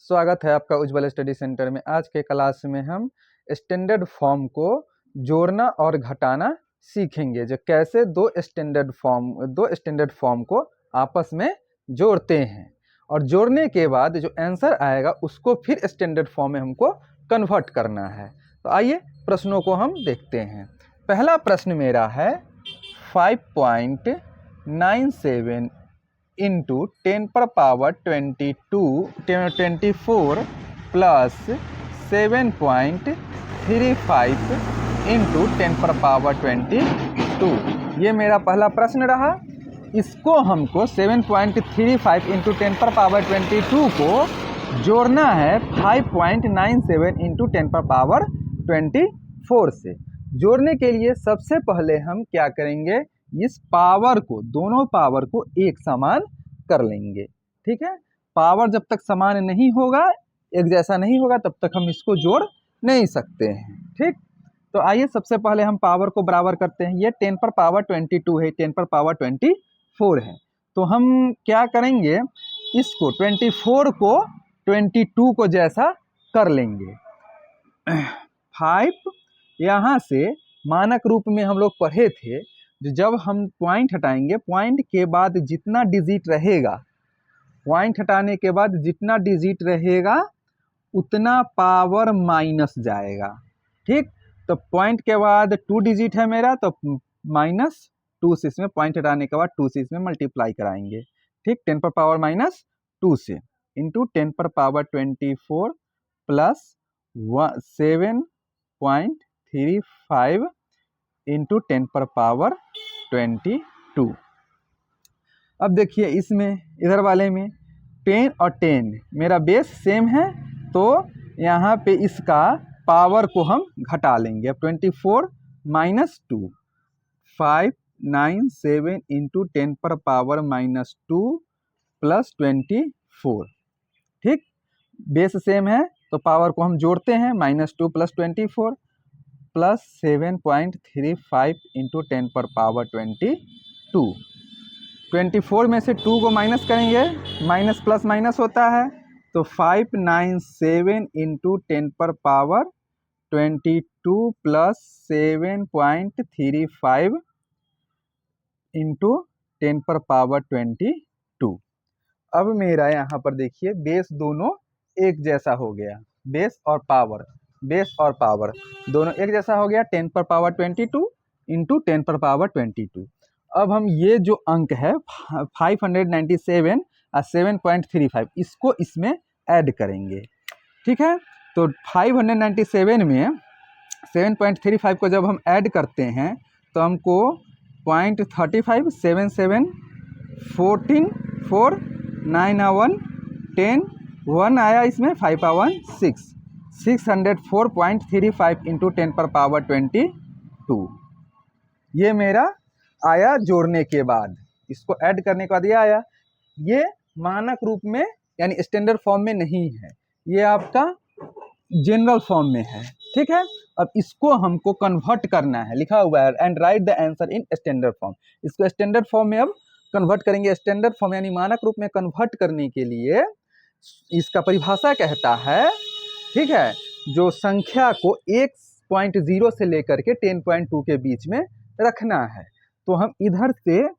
स्वागत है आपका उज्ज्वल स्टडी सेंटर में। आज के क्लास में हम स्टैंडर्ड फॉर्म को जोड़ना और घटाना सीखेंगे, जो कैसे दो स्टैंडर्ड फॉर्म को आपस में जोड़ते हैं और जोड़ने के बाद जो आंसर आएगा उसको फिर स्टैंडर्ड फॉर्म में हमको कन्वर्ट करना है। तो आइए प्रश्नों को हम देखते हैं। पहला प्रश्न मेरा है 5.97 इंटू 10⁻24 प्लस 7.35 इंटू 10⁻22। ये मेरा पहला प्रश्न रहा। इसको हमको 7.35 इंटू 10⁻22 को जोड़ना है 5.97 इंटू 10⁻24 से। जोड़ने के लिए सबसे पहले हम क्या करेंगे, इस पावर को, दोनों पावर को एक समान कर लेंगे। ठीक है, पावर जब तक समान नहीं होगा, एक जैसा नहीं होगा, तब तक हम इसको जोड़ नहीं सकते हैं। ठीक, तो आइए सबसे पहले हम पावर को बराबर करते हैं। ये 10⁻22 है, 10⁻24 है। तो हम क्या करेंगे, इसको 24 को 22 को जैसा कर लेंगे। 5 यहाँ से मानक रूप में हम लोग पढ़े थे, जब हम पॉइंट हटाएंगे, पॉइंट के बाद जितना डिजिट रहेगा, पॉइंट हटाने के बाद जितना डिजिट रहेगा उतना पावर माइनस जाएगा। ठीक, तो पॉइंट के बाद 2 डिजिट है मेरा, तो -2 से इसमें पॉइंट हटाने के बाद 2 से इसमें मल्टीप्लाई कराएंगे। ठीक, 10⁻⁻2 से इंटू 10⁻24 प्लस 7.35 इंटू 10⁻22। अब देखिए इसमें, इधर वाले में 10 और 10 मेरा बेस सेम है, तो यहाँ पे इसका पावर को हम घटा लेंगे। अब 24 - 2, 597 इंटू 10⁻⁻2 प्लस 24। ठीक, बेस सेम है तो पावर को हम जोड़ते हैं, -2 प्लस 24 प्लस 7.35 इंटू 10⁻22। 24 में से 2 को माइनस करेंगे, माइनस प्लस माइनस होता है, तो 597 इंटू 10⁻22 प्लस 7.35 इंटू 10⁻22। अब मेरा यहाँ पर देखिए बेस दोनों एक जैसा हो गया, बेस और पावर दोनों एक जैसा हो गया, 10⁻22 इंटू 10⁻22। अब हम ये जो अंक है 597 और 7.35 इसको इसमें ऐड करेंगे। ठीक है, तो 597 में 7.35 को जब हम ऐड करते हैं तो हमको 0.35, 7 7 14 4 9 1 10 1 आया, इसमें 5 1 6 604.35 इंटू 10⁻22। ये मेरा आया जोड़ने के बाद, इसको ऐड करने के बाद ये आया। ये मानक रूप में यानी स्टैंडर्ड फॉर्म में नहीं है, ये आपका जनरल फॉर्म में है। ठीक है, अब इसको हमको कन्वर्ट करना है, लिखा हुआ है and right the answer in standard form. इसको स्टैंडर्ड फॉर्म में अब कन्वर्ट करेंगे। स्टैंडर्ड फॉर्म यानी मानक रूप में कन्वर्ट करने के लिए इसका परिभाषा कहता है, ठीक है, जो संख्या को 1.0 से लेकर के 10.2 के बीच में रखना है, तो हम इधर से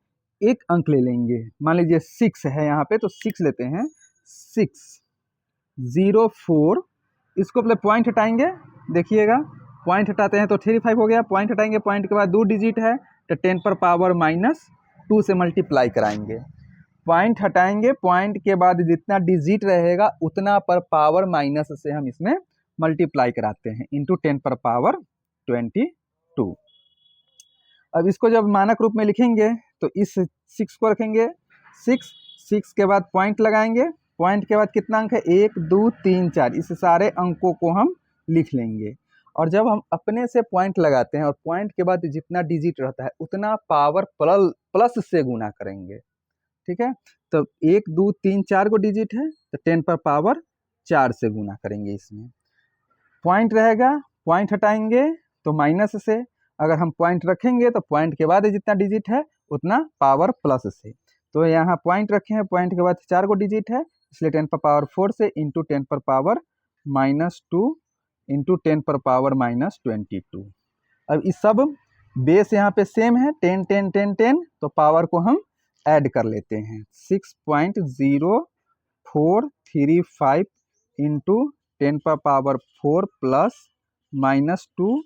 एक अंक ले लेंगे। मान लीजिए 6 है यहाँ पे, तो 6 लेते हैं, 604। इसको पहले पॉइंट हटाएंगे, देखिएगा पॉइंट हटाते हैं तो 35 हो गया। पॉइंट हटाएंगे, पॉइंट के बाद 2 डिजिट है, तो 10⁻⁻2 से मल्टीप्लाई कराएंगे। पॉइंट हटाएंगे, पॉइंट के बाद जितना डिजिट रहेगा उतना पर पावर माइनस से हम इसमें मल्टीप्लाई कराते हैं, इंटू 10⁻22। अब इसको जब मानक रूप में लिखेंगे तो इस 6 को रखेंगे, 6 के बाद पॉइंट लगाएंगे, पॉइंट के बाद कितना अंक है, 1 2 3 4, इस सारे अंकों को हम लिख लेंगे। और जब हम अपने से पॉइंट लगाते हैं और पॉइंट के बाद जितना डिजिट रहता है उतना पावर प्लस से गुना करेंगे। ठीक है, तो 1 2 3 4 को डिजिट है, तो 10⁻4 से गुना करेंगे। इसमें पॉइंट रहेगा, पॉइंट हटाएंगे तो माइनस से, अगर हम पॉइंट रखेंगे तो पॉइंट के बाद जितना डिजिट है उतना पावर प्लस से। तो यहाँ पॉइंट रखे हैं, पॉइंट के बाद 4 को डिजिट है, इसलिए 10⁻⁴ से इंटू 10⁻⁻² इंटू 10⁻⁻22। अब इस सब बेस यहाँ पे सेम है, 10 10 10 10, तो पावर को हम ऐड कर लेते हैं। 6.0435 इंटू 10⁻⁴ प्लस -2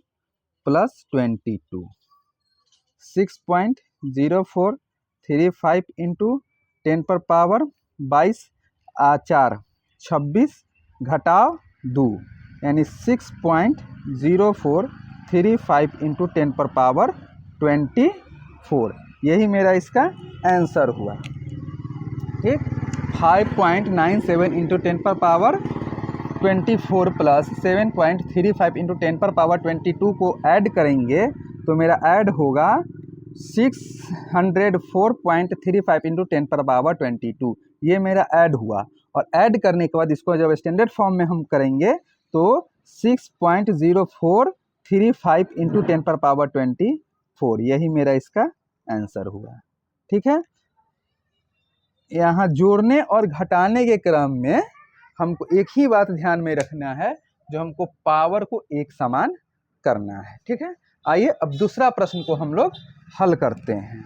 प्लस 22। 6.0435 इंटू 10⁻22 4 26 घटाव 2 यानी 6.0435 इंटू 10⁻24। यही मेरा इसका आंसर हुआ। ठीक, 5.97 इंटू 10⁻24 प्लस 7.35 इंटू 10⁻22 को ऐड करेंगे तो मेरा ऐड होगा 604.35 इंटू 10⁻22। ये मेरा ऐड हुआ, और ऐड करने के बाद इसको जब स्टैंडर्ड फॉर्म में हम करेंगे तो 6.0435 इंटू 10⁻24, यही मेरा इसका आंसर हुआ। ठीक है, यहाँ जोड़ने और घटाने के क्रम में हमको एक ही बात ध्यान में रखना है, जो हमको पावर को एक समान करना है। ठीक है, आइए अब दूसरा प्रश्न को हम लोग हल करते हैं।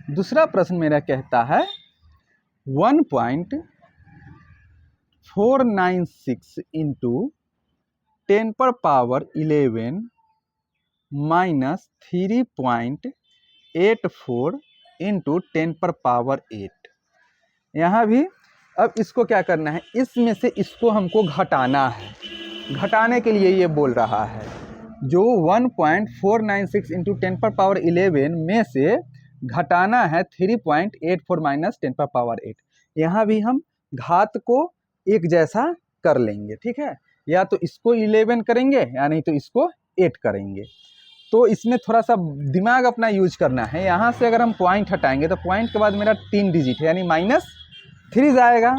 दूसरा प्रश्न मेरा कहता है 1.496 इंटू 10⁻11 माइनस 3.84 इंटू 10⁻8। यहाँ भी अब इसको क्या करना है, इसमें से इसको हमको घटाना है। घटाने के लिए ये बोल रहा है जो 1.496 इंटू 10⁻11 में से घटाना है 3.84 माइनस 10⁻8। यहाँ भी हम घात को एक जैसा कर लेंगे। ठीक है, या तो इसको 11 करेंगे या नहीं तो इसको 8 करेंगे। तो इसमें थोड़ा सा दिमाग अपना यूज करना है। यहाँ से अगर हम पॉइंट हटाएंगे तो पॉइंट के बाद मेरा 3 डिजिट है यानी -3 जाएगा।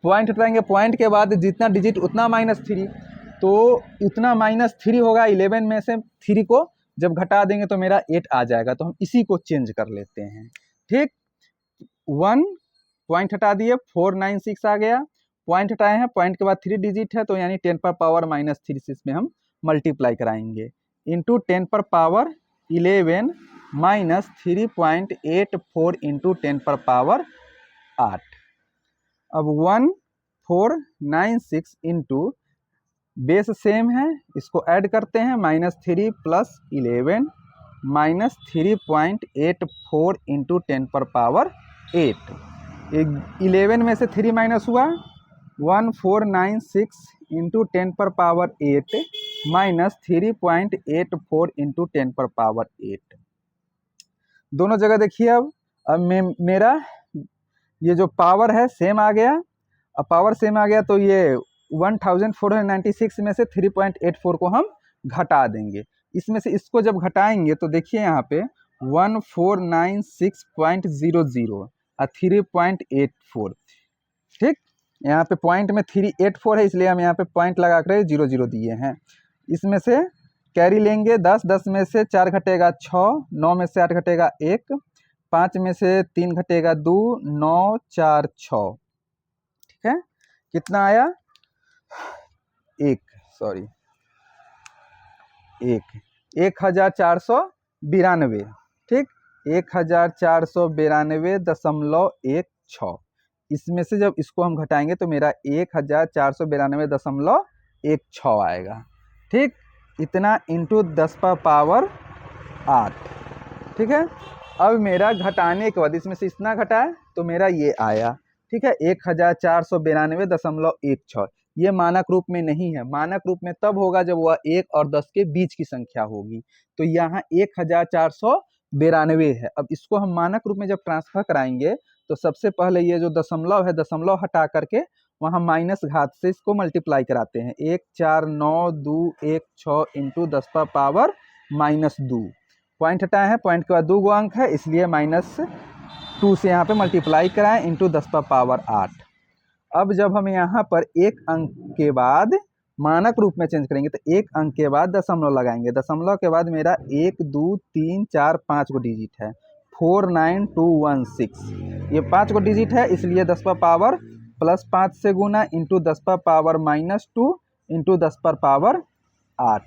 पॉइंट हटाएंगे, पॉइंट के बाद जितना डिजिट उतना -3, तो उतना -3 होगा। 11 में से 3 को जब घटा देंगे तो मेरा 8 आ जाएगा। तो हम इसी को चेंज कर लेते हैं। ठीक, 1 पॉइंट हटा दिए, 496 आ गया। पॉइंट हटाए हैं, पॉइंट के बाद 3 डिजिट है तो यानी 10⁻⁻3 से इसमें हम मल्टीप्लाई कराएंगे इंटू 10⁻11 माइनस 3.84 इंटू 10⁻8। अब 1496 इंटू बेस सेम है, इसको ऐड करते हैं, -3 प्लस 11 माइनस 3.84 इंटू 10⁻8। 11 में से 3 माइनस हुआ, 1496 इंटू 10⁻8 माइनस 3.84 इंटू 10⁻8। दोनों जगह देखिए। अब मेरा ये जो पावर है सेम आ गया। अब पावर सेम आ गया तो ये 1496 में से 3.84 को हम घटा देंगे। इसमें से इसको जब घटाएंगे तो देखिए यहाँ पे 1496.00 और 3.84। ठीक, यहाँ पे पॉइंट में 384 है इसलिए हम यहाँ पे पॉइंट लगा कर 00 दिए हैं। इसमें से कैरी लेंगे 10, 10 में से 4 घटेगा 6, 9 में से 8 घटेगा 1, 5 में से 3 घटेगा 2, 9 4 6। ठीक है, कितना आया? 1492। ठीक, 1492.16। इसमें से जब इसको हम घटाएंगे तो मेरा 1492.16 आएगा। ठीक, इतना इंटू 10⁻8। ठीक है, अब मेरा घटाने के बाद इसमें से इतना घटाए तो मेरा ये आया। ठीक है, 1492.16। ये मानक रूप में नहीं है। मानक रूप में तब होगा जब वह 1 और 10 के बीच की संख्या होगी। तो यहाँ 1492 है। अब इसको हम मानक रूप में जब ट्रांसफर कराएंगे तो सबसे पहले ये जो दशमलव है, दशमलव हटा करके वहाँ माइनस घात से इसको मल्टीप्लाई कराते हैं। 149216 इंटू 10⁻−2। पॉइंट हटाए हैं, पॉइंट के बाद 2 अंक है इसलिए -2 से यहाँ पे मल्टीप्लाई कराएं इंटू 10⁻8। अब जब हम यहाँ पर 1 अंक के बाद मानक रूप में चेंज करेंगे तो 1 अंक के बाद दशमलव लगाएंगे। दशमलव के बाद मेरा 1 2 3 4 5 गो डिजिट है, 49216। ये 5 गो डिजिट है इसलिए 10⁻ प्लस 5 से गुना इंटू 10 पर पावर -2 इंटू 10 पर पावर 8।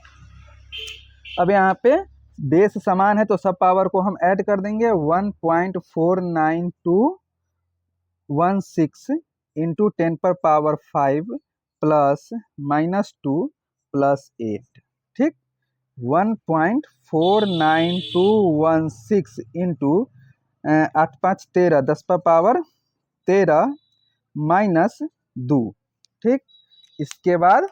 अब यहाँ पे बेस समान है तो सब पावर को हम ऐड कर देंगे। 1.49216 इंटू 10 पर पावर 5 प्लस -2 प्लस 8। ठीक, 1.49216 इंटू 8 5 13 10 पर पावर 13 -2। ठीक, इसके बाद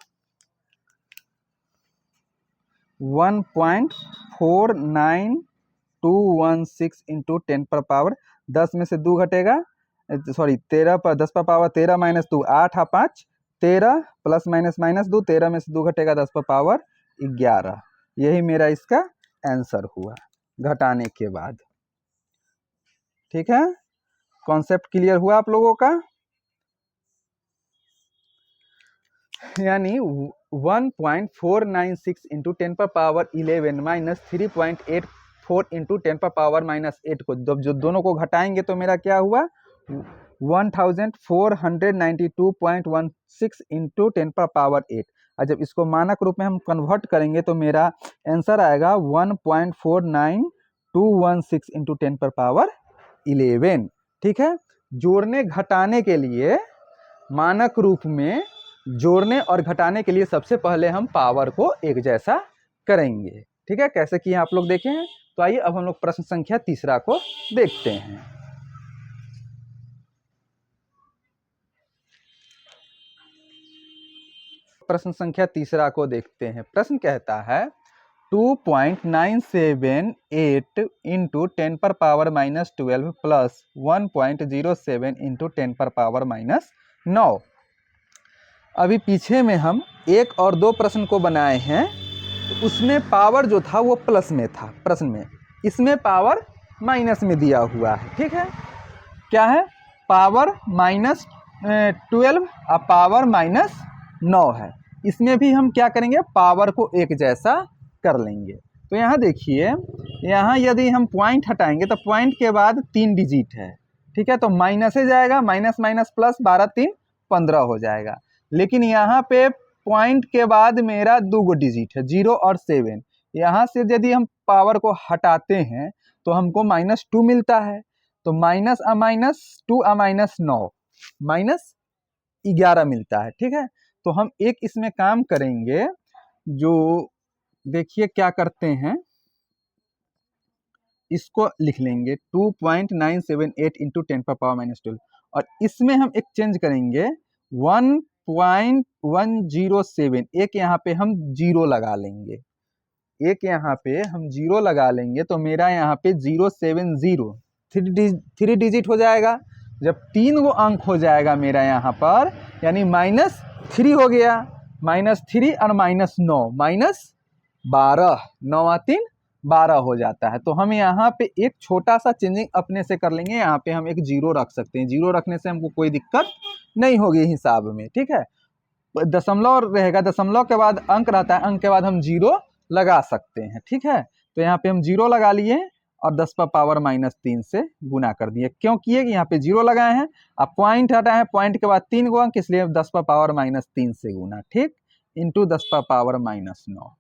1.49216 इंटू 10 पर पावर 10 में से 2 घटेगा, सॉरी 13 पर 10 पर पावर 13 -2 8 5 13 प्लस -2 13 में से 2 घटेगा 10 पर पावर 11। यही मेरा इसका आंसर हुआ घटाने के बाद। ठीक है, कॉन्सेप्ट क्लियर हुआ आप लोगों का? यानी 1.496 इंटू 10 पर पावर 11 माइनस 3.84 इंटू 10 पर पावर -8 को जब जो दोनों को घटाएंगे तो मेरा क्या हुआ 1492.16 इंटू 10 पर पावर 8। और जब इसको मानक रूप में हम कन्वर्ट करेंगे तो मेरा आंसर आएगा 1.49216 इंटू 10 पर पावर 11। ठीक है, जोड़ने घटाने के लिए मानक रूप में जोड़ने और घटाने के लिए सबसे पहले हम पावर को एक जैसा करेंगे। ठीक है, कैसे किए आप लोग देखे हैं। तो आइए अब हम लोग प्रश्न संख्या तीसरा को देखते हैं। प्रश्न संख्या तीसरा को देखते हैं। प्रश्न कहता है 2.978 इंटू 10 पर पावर -12 प्लस 1.07 इंटू 10 पर पावर -9। अभी पीछे में हम 1 और 2 प्रश्न को बनाए हैं, तो उसमें पावर जो था वो प्लस में था प्रश्न में, इसमें पावर माइनस में दिया हुआ है। ठीक है, क्या है पावर -12 और पावर -9 है। इसमें भी हम क्या करेंगे पावर को एक जैसा कर लेंगे। तो यहाँ देखिए, यहाँ यदि हम पॉइंट हटाएंगे तो पॉइंट के बाद 3 डिजिट है। ठीक है, तो माइनस से जाएगा, माइनस माइनस प्लस 12 3 15 हो जाएगा। लेकिन यहाँ पे पॉइंट के बाद मेरा 2 डिजिट है 0 और 7। यहाँ से यदि हम पावर को हटाते हैं तो हमको -2 मिलता है। तो -2 -9 -11 मिलता है। ठीक है, तो हम एक इसमें काम करेंगे, जो देखिए क्या करते हैं, इसको लिख लेंगे 2.978 इंटू 10 पर पावर -12 और इसमें हम एक चेंज करेंगे 1.107। एक यहाँ पे हम 0 लगा लेंगे, एक यहाँ पे हम 0 लगा लेंगे तो मेरा यहाँ पे 070 3 डिजिट हो जाएगा। जब 3 गो अंक हो जाएगा मेरा यहाँ पर, यानी -3 हो गया, -3 और -9 -12 9 3 12 हो जाता है। तो हम यहाँ पे एक छोटा सा चेंजिंग अपने से कर लेंगे। यहाँ पे हम एक 0 रख सकते हैं, 0 रखने से हमको कोई दिक्कत नहीं होगी हिसाब में। ठीक है, दशमलव रहेगा, दशमलव के बाद अंक रहता है, अंक के बाद हम 0 लगा सकते हैं। ठीक है, तो यहाँ पे हम 0 लगा लिए और 10 पर पावर -3 से गुना कर दिए। क्यों किए कि यहाँ पे 0 लगाए हैं, अब पॉइंट हटाए हैं, पॉइंट के बाद 3 गो अंक, इसलिए 10 पर पावर -3 से गुना। ठीक, इंटू 10 पर पावर -9।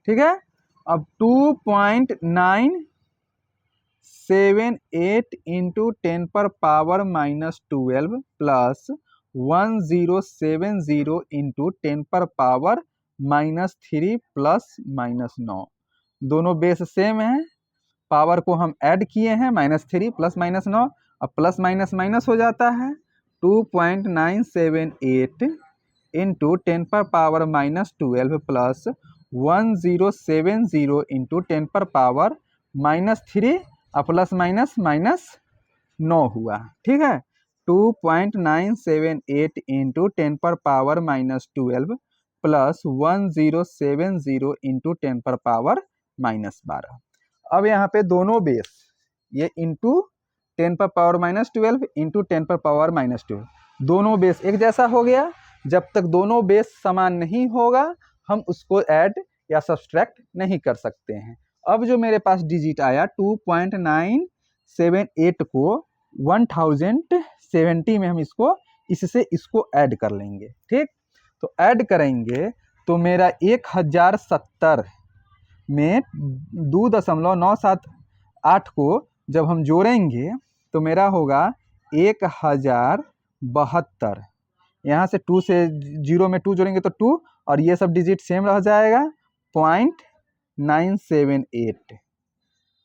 ठीक है, अब 2.978 इंटू 10 पर पावर -12 प्लस 1070 इंटू 10 पर पावर -3 प्लस -9। दोनों बेस सेम है, पावर को हम ऐड किए हैं, -3 प्लस -9, अब प्लस माइनस माइनस हो जाता है। 2.978 इंटू 10 पर पावर -12 प्लस 1070 इंटू 10 पर पावर -3 और प्लस -9 हुआ। ठीक है, 2.978 इंटू 10 पर पावर -12 प्लस 1070 इंटू 10 पर पावर -12। अब यहाँ पे दोनों बेस, ये इंटू 10 पर पावर -12 इंटू 10 पर पावर -12, दोनों बेस एक जैसा हो गया। जब तक दोनों बेस समान नहीं होगा हम उसको ऐड या सब्सट्रैक्ट नहीं कर सकते हैं। अब जो मेरे पास डिजिट आया 2.978 को 1070 में हम इसको इससे इसको ऐड कर लेंगे। ठीक, तो ऐड करेंगे तो मेरा 1070 में 2.978 को जब हम जोड़ेंगे तो मेरा होगा 1072। यहाँ से 2 से 0 में 2 जोड़ेंगे तो 2, और ये सब डिजिट सेम रह जाएगा 0.978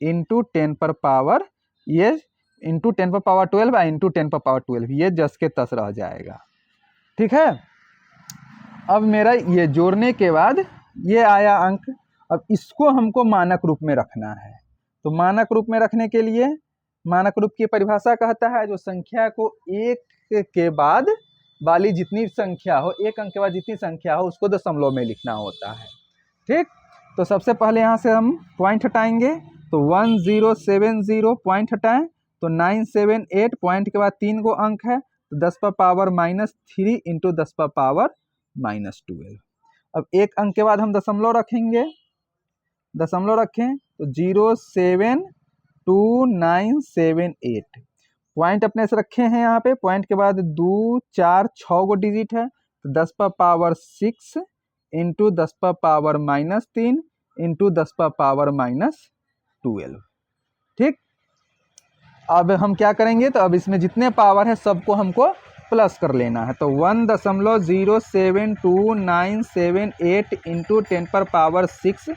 इंटू 10 पर पावर, ये इंटू 10 पर पावर 12 इंटू 10 पर पावर 12, ये 10 के 10 रह जाएगा। ठीक है, अब मेरा ये जोड़ने के बाद ये आया अंक। अब इसको हमको मानक रूप में रखना है। तो मानक रूप में रखने के लिए मानक रूप की परिभाषा कहता है जो संख्या को एक के बाद वाली जितनी संख्या हो, एक अंक के बाद जितनी संख्या हो उसको दशमलव में लिखना होता है। ठीक, तो सबसे पहले यहाँ से हम पॉइंट हटाएंगे, तो 1070 पॉइंट हटाएं तो 978, पॉइंट के बाद 3 गो अंक है तो 10 पर पावर -3 इंटू 10 पर पावर -12। अब एक अंक के बाद हम दशमलव रखेंगे, दशमलव रखें तो 0.72978, पॉइंट अपने से रखे हैं यहाँ पे, पॉइंट के बाद 2 4 6 गो डिजिट है तो 10 पर पावर 6 इंटू 10 पर पावर -3 इंटू 10 पर पावर -12। ठीक, अब हम क्या करेंगे, तो अब इसमें जितने पावर है सबको हमको प्लस कर लेना है। तो 1.07297 इंटू 10 पर पावर 6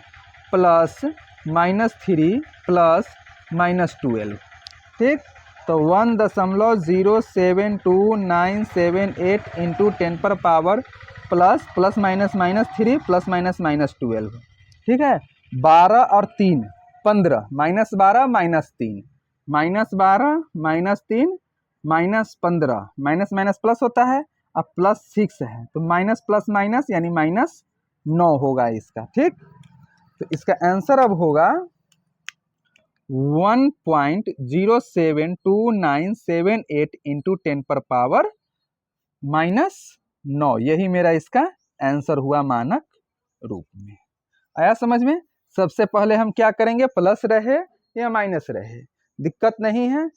प्लस -3 प्लस -12। ठीक, तो 1.07297 इंटू 10 पर पावर प्लस -3 प्लस -12। ठीक है, 12 और 3 15, -12 -3 -12 -3 -15, माइनस माइनस प्लस होता है, अब +6 है तो माइनस प्लस माइनस यानी -9 होगा इसका। ठीक, तो इसका आंसर अब होगा 1.07297 इंटू 10 पर पावर -9, यही मेरा इसका आंसर हुआ मानक रूप में। आया समझ में? सबसे पहले हम क्या करेंगे, प्लस रहे या माइनस रहे दिक्कत नहीं है,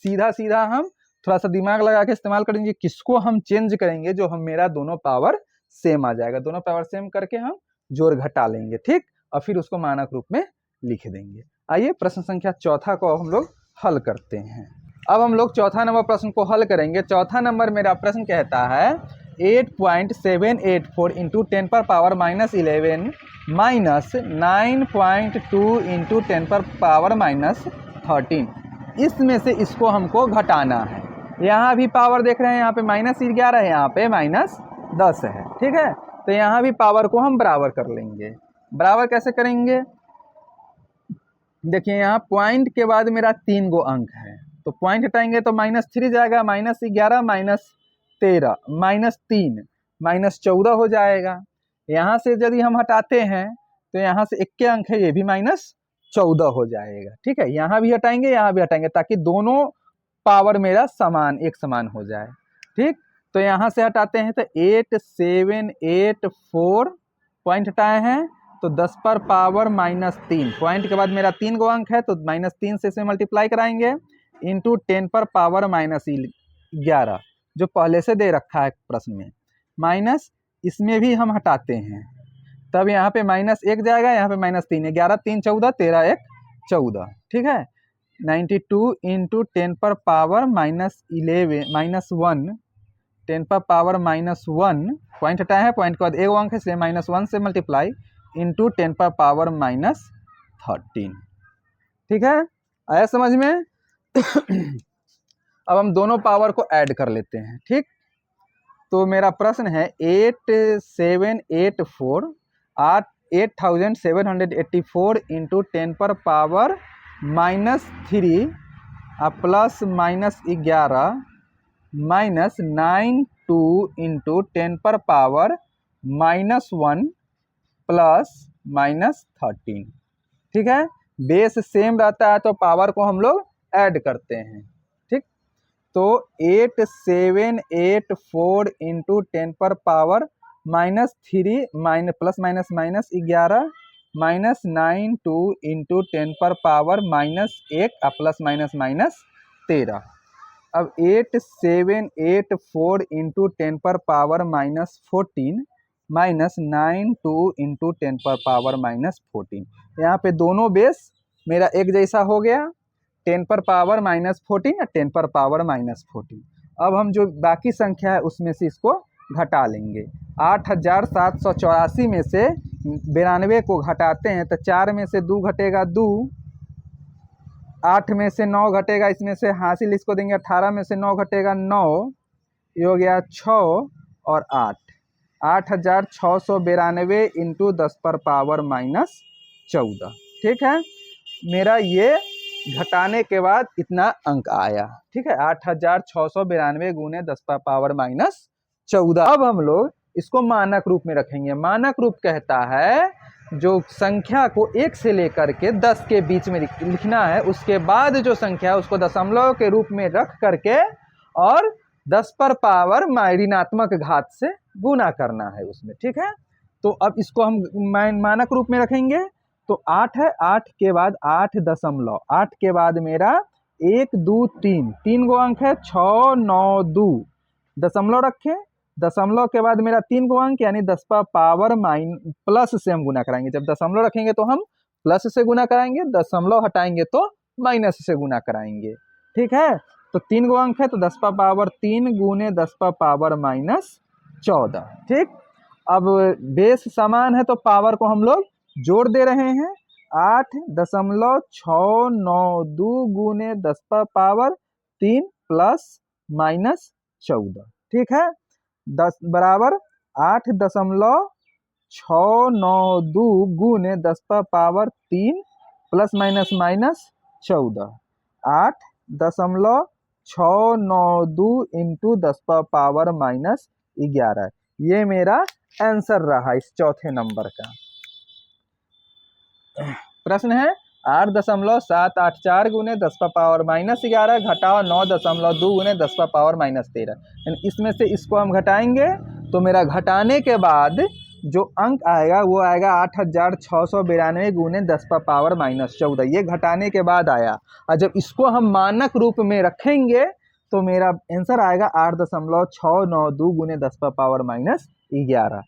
सीधा सीधा हम थोड़ा सा दिमाग लगा के इस्तेमाल करेंगे, किसको हम चेंज करेंगे जो हम मेरा दोनों पावर सेम आ जाएगा, दोनों पावर सेम करके हम जोड़ घटा लेंगे। ठीक, और फिर उसको मानक रूप में लिख देंगे। आइए प्रश्न संख्या चौथा को हम लोग हल करते हैं। अब हम लोग चौथा नंबर प्रश्न को हल करेंगे। चौथा नंबर मेरा प्रश्न कहता है 8.784 इंटू 10 पर पावर -11 माइनस 9.2 इंटू 10 पर पावर -13, इसमें से इसको हमको घटाना है। यहाँ भी पावर देख रहे हैं, यहाँ पे -11 है, यहाँ पे -10 है। ठीक है, तो यहाँ भी पावर को हम बराबर कर लेंगे। बराबर कैसे करेंगे, देखिए यहाँ पॉइंट के बाद मेरा 3 गो अंक है तो पॉइंट हटाएंगे तो -3 जाएगा, -11 -13 -3 -14 हो जाएगा। यहाँ से यदि हम हटाते हैं तो यहाँ से 1 के अंक है, ये भी -14 हो जाएगा। ठीक है, यहाँ भी हटाएंगे, यहाँ भी हटाएंगे, ताकि दोनों पावर मेरा समान एक समान हो जाए। ठीक, तो यहाँ से हटाते हैं तो 8784 पॉइंट हटाए हैं तो 10 पर पावर -3, पॉइंट के बाद मेरा 3 गो अंक है तो -3 से इसमें मल्टीप्लाई कराएंगे इंटू 10 पर पावर -11 जो पहले से दे रखा है प्रश्न में, माइनस इसमें भी हम हटाते हैं तब यहाँ पे -1 जाएगा, यहाँ पे -3, 11 3 14, 13 1 14। ठीक है, 92 इंटू 10 पर पावर -1, 10 पर पावर -1, पॉइंट हटाया है, पॉइंट के बाद 1 अंक है इसलिए -1 से मल्टीप्लाई इंटू 10 पर पावर -13। ठीक है, आया समझ में? अब हम दोनों पावर को ऐड कर लेते हैं। ठीक, तो मेरा प्रश्न है 8784 इंटू 10 पर पावर -3 प्लस -11 -92 इंटू 10 पर पावर -1 प्लस -13। ठीक है, बेस सेम रहता है तो पावर को हम लोग ऐड करते हैं। ठीक, तो 8784 इंटू 10 पर पावर -3 प्लस -11 -92 इंटू 10 पर पावर -1 प्लस -13। अब 8784 इंटू 10⁻⁻14 माइनस 92 इंटू 10⁻⁻14। यहाँ पे दोनों बेस मेरा एक जैसा हो गया, 10⁻⁻14 या 10⁻⁻14। अब हम जो बाकी संख्या है उसमें से इसको घटा लेंगे। 8784 में से 92 को घटाते हैं तो 4 में से 2 घटेगा 2, 8 में से 9 घटेगा, इसमें से हासिल इसको देंगे 18 में से 9 घटेगा 9, ये हो गया 6 और 8। 8692 इंटू 10⁻⁻14। ठीक है, मेरा ये घटाने के बाद इतना अंक आया। ठीक है, 8692 गुने 10⁻⁻14। अब हम लोग इसको मानक रूप में रखेंगे। मानक रूप कहता है जो संख्या को 1 से लेकर के 10 के बीच में लिखना है, उसके बाद जो संख्या है उसको दशमलव के रूप में रख करके और 10 पर पावर ऋणात्मक घात से गुना करना है उसमें। ठीक है, तो अब इसको हम मानक रूप में रखेंगे। तो 8 है, 8 के बाद 8 दशमलव, 8 के बाद मेरा 1 2 3, 3 गो अंक है, 6 9 2 दशमलव रखे, दशमलव के बाद मेरा 3 गो अंक यानी 10 पर पावर प्लस से हम गुना कराएंगे। जब दशमलव रखेंगे तो हम प्लस से गुना कराएंगे, दशमलव हटाएंगे तो माइनस से गुना कराएंगे। ठीक है, तो 3 गो अंक है तो 10 पर पावर 3 गुने 10 पर पावर -14। ठीक, अब बेस समान है तो पावर को हम लोग जोड़ दे रहे हैं। 8.692 गुने 10 पर पावर 3 प्लस -14। ठीक है, 10 बराबर 8.692 गुने 10 पर पावर 3 प्लस -14। 8.692 इंटू 10 पर पावर -11। ये मेरा आंसर रहा इस चौथे नंबर का। प्रश्न है 8.784 गुने 10 पर पावर -11 घटाओ 9.2 गुने 10 पर पावर -13। इसमें से इसको हम घटाएंगे तो मेरा घटाने के बाद जो अंक आएगा वो आएगा 8692 गुने 10 पर पावर -14। ये घटाने के बाद आया, और जब इसको हम मानक रूप में रखेंगे तो मेरा आंसर आएगा 8.692 गुने 10 पर पावर -11।